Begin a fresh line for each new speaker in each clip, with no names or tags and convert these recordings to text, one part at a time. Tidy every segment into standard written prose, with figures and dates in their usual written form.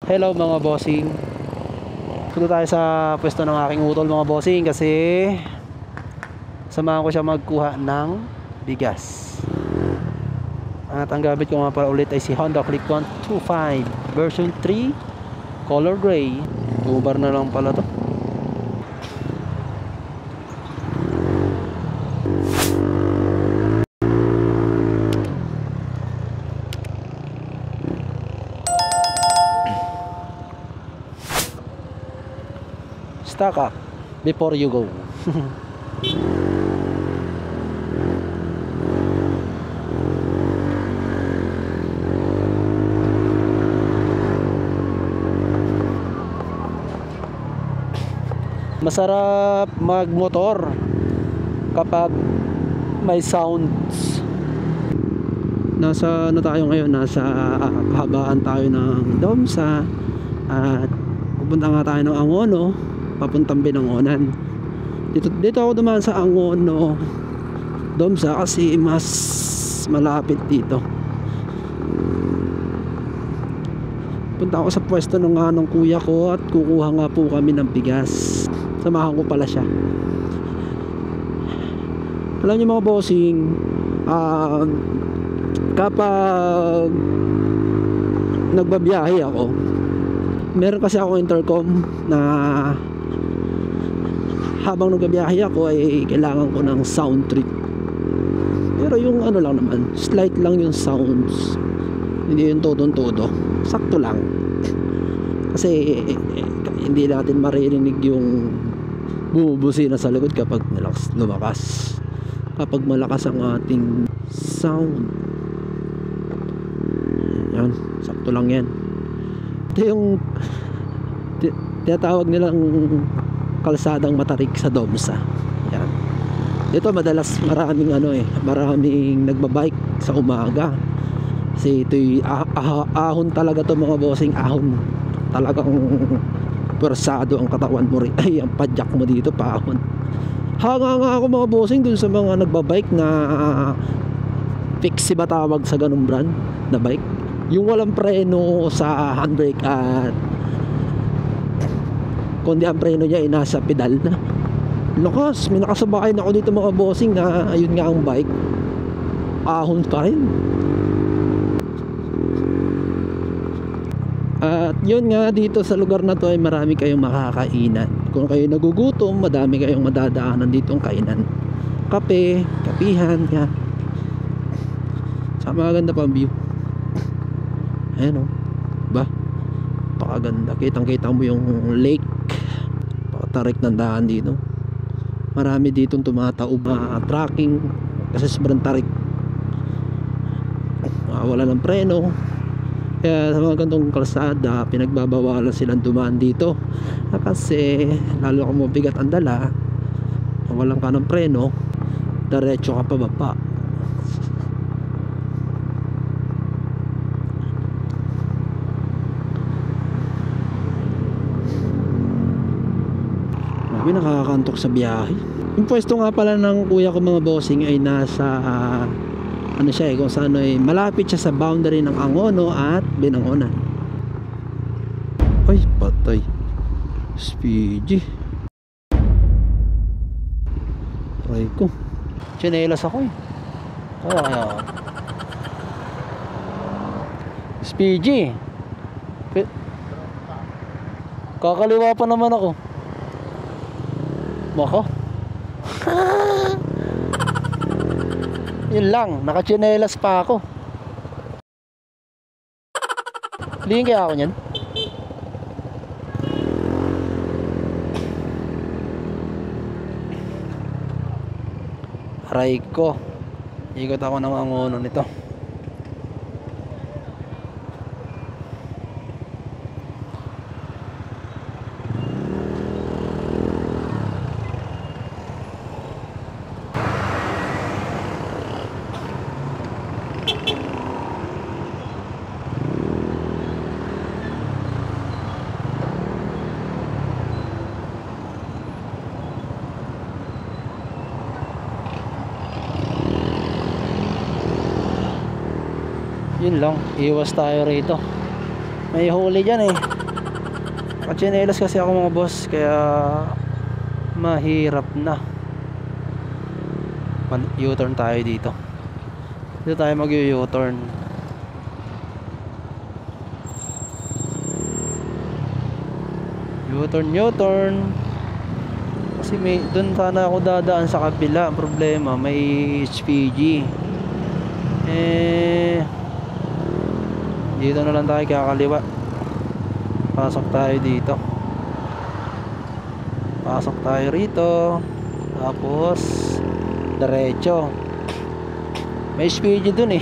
Hello mga bossing. Punta tayo sa pwesto ng aking utol mga bossing kasi samahan ko siya magkuha ng bigas. At ang gamit ko nga pala ulit ay si Honda Click 125 version 3 color gray. Ubar na lang pala to. Stock up before you go. Masarap magmotor kapag may sounds. Nasa ano tayo ngayon? Nasa kahabaan tayo ng Domsa at pupunta nga tayo ng Angono papuntang Binangonan. Dito ako dumaan sa Angono Domsa kasi mas malapit dito. Punta ako sa pwesto ng kuya ko at kukuha nga po kami ng bigas. Samahan ko pala siya. Alam niyo mga bossing, kapag nagbabiyahe ako, meron kasi ako intercom na habang nagbabiyahe ako ay kailangan ko ng sound trip. Pero yung ano lang naman, slight lang yung sounds, hindi yung todo-todo, sakto lang. Kasi hindi natin maririnig yung bumubusina sa likod kapag lumakas. Kapag malakas ang ating sound, yan, sakto lang yan. Ito yung tinatawag nilang kalsadang matarik sa Domsa. Yan. Ito madalas maraming maraming nagbabike sa umaga. Kasi ito'y ahon talaga to mga bossing, ahon. Talagang persado ang katawan mo rin. Ay, ang padyak mo dito paahon. Hanga nga ako mga bossing dun sa mga nagbabike na fixie ba tawag sa ganung brand na bike, yung walang preno sa handbrake at kundi ang preno niya ay nasa pedal na. Lakas, may nakasabay na ako dito mga bossing na ayun nga ang bike, ahon pa rin. At yun nga, dito sa lugar na to ay marami kayong makakainan. Kung kayo nagugutom, madami kayong madadaanan ditong kainan. Kape, kapihan, yan. Saka maganda pa ang view. Ayan o, ba? Pakaganda, kitang kita mo yung lake. Pakatarik ng daan dito. Marami ditong tumataob na tracking kasi sobrang tarik. Wala ng preno. Kaya sa mga gantong kalsada, pinagbabawalan silang dumaan dito kasi lalo kung mabigat ang dala, walang ka ng preno, diretso ka pababa. Grabe, nakakakantok sa biyahe. Yung pwesto nga pala ng kuya ko mga bossing ay nasa ano siya kung saan ay malapit siya sa boundary ng Angono at Binangonan. Ay, patay. Speedy. Aray ko. Chinelas ako eh. Kaya. Speedy. Kakaliwa pa naman ako. Bako. Yun lang, nakachinelas pa ako. Lihin kaya ako nyan. Aray ko, ikot ako ng Angono nito. Yun lang, iwas tayo rito. May huli dyan eh. Nakatsinelas kasi ako mga boss, kaya mahirap na. U-turn tayo dito. Dito tayo mag-U-turn. U-turn. Kasi doon sana ako dadaan sa kabila. Ang problema, may HPG. Dito na lang tayo kakaliwa. Pasok tayo dito. Pasok tayo rito. Tapos diretso. May HPG dun eh.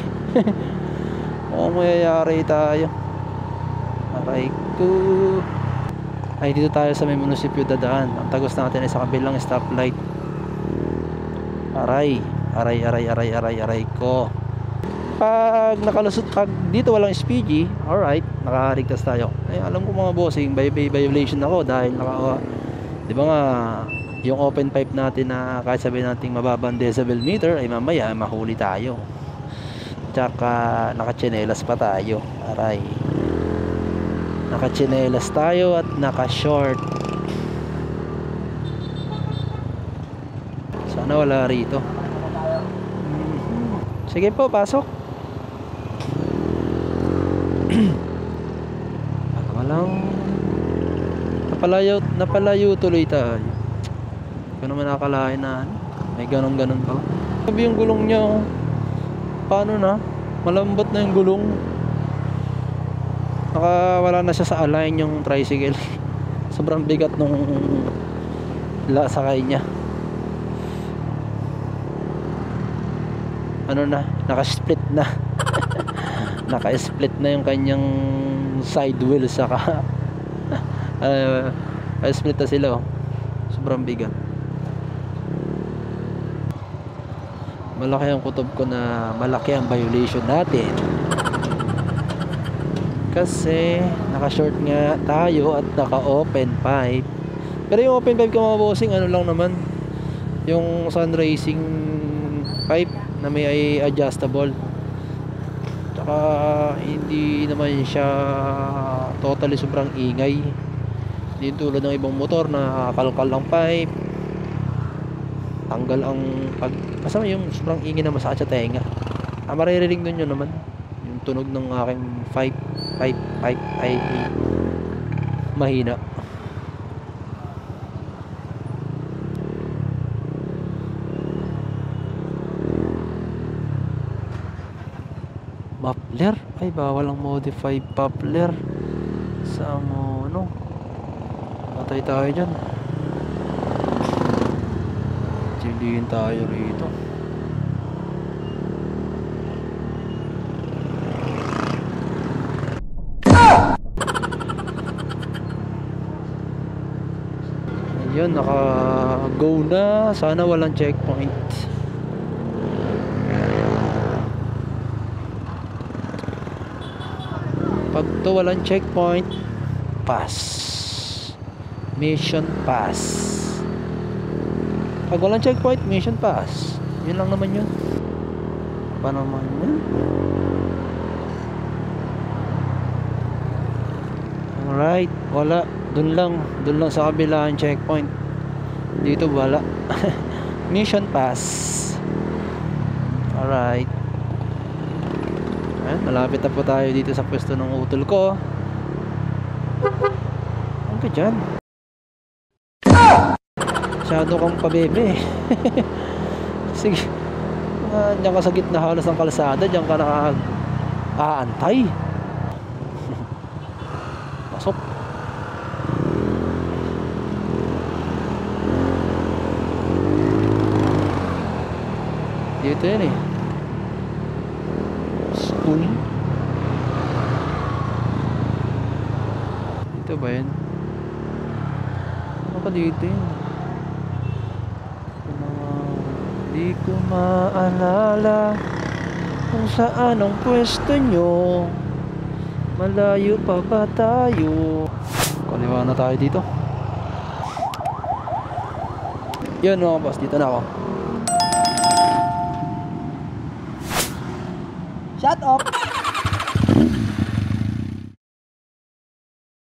Mukhang mayayari tayo. Aray ko. Ay, dito tayo sa may munisipyo dadaan. Ang tagos natin ay sa kabilang stoplight. Aray ko. Pag nakalusot, pag dito walang SPG, alright, nakaligtas tayo. Ay, alam ko mga bossing, by violation ako dahil di ba nga, yung open pipe natin na kahit sabihin natin mababang decibel meter, ay mamaya mahuli tayo. Tsaka nakatsinelas pa tayo. Aray. Nakatsinelas tayo at naka-short. Sana wala rito. Sige po, pasok. Walang napalayo tuloy tayo. Hindi ko naman nakakalain na may ganon pa. Sabi yung gulong niya, oh. Paano na? Malambot na yung gulong. Wala na siya sa align yung tricycle. Sobrang bigat nung sakay niya. Ano na, naka-split na. Naka-split na yung kanyang side wheel saka split na sila, oh. Sobrang bigat. Malaki ang kutob ko na malaki ang violation natin. Kasi naka-short nga tayo at naka-open pipe. Pero yung open pipe ko mga bossing, ano lang naman, yung sun racing pipe na may adjustable. Tsaka hindi naman siya totally sobrang ingay. Hindi tulad ng ibang motor na kalkal ng pipe, tanggal ang masama yung sobrang ingay na masakit sa tenga. Maririnig nun yun naman, yung tunog ng aking pipe ay mahina. Muffler? Ay, bawal ang modified muffler sa ano. Matay tayo dyan. Silihin tayo rito. Ayun, naka-go na. Sana walang checkpoint. Pag to walang checkpoint, pass. Mission pass. Pag walang checkpoint, mission pass. Yun lang naman yun. Pa naman yun. Alright, wala. Dun lang sa kabila ang checkpoint. Dito wala. Mission pass. Alright. Ayan, malapit na po tayo dito sa pwesto ng utol ko. Ano ka dyan? Masyado kang pabebe. Sige. Diyan ka sa gitna halos ng kalsada. Diyan ka naka-aantay. Pasok. Dito yan eh. School. Dito ba yan? Ano ka dito yun? Di ko maalala kung saan ang pwesto nyo. Malayo pa ba tayo? Kaliwa na tayo dito. Yun mga boss, dito na ako.
Shut up!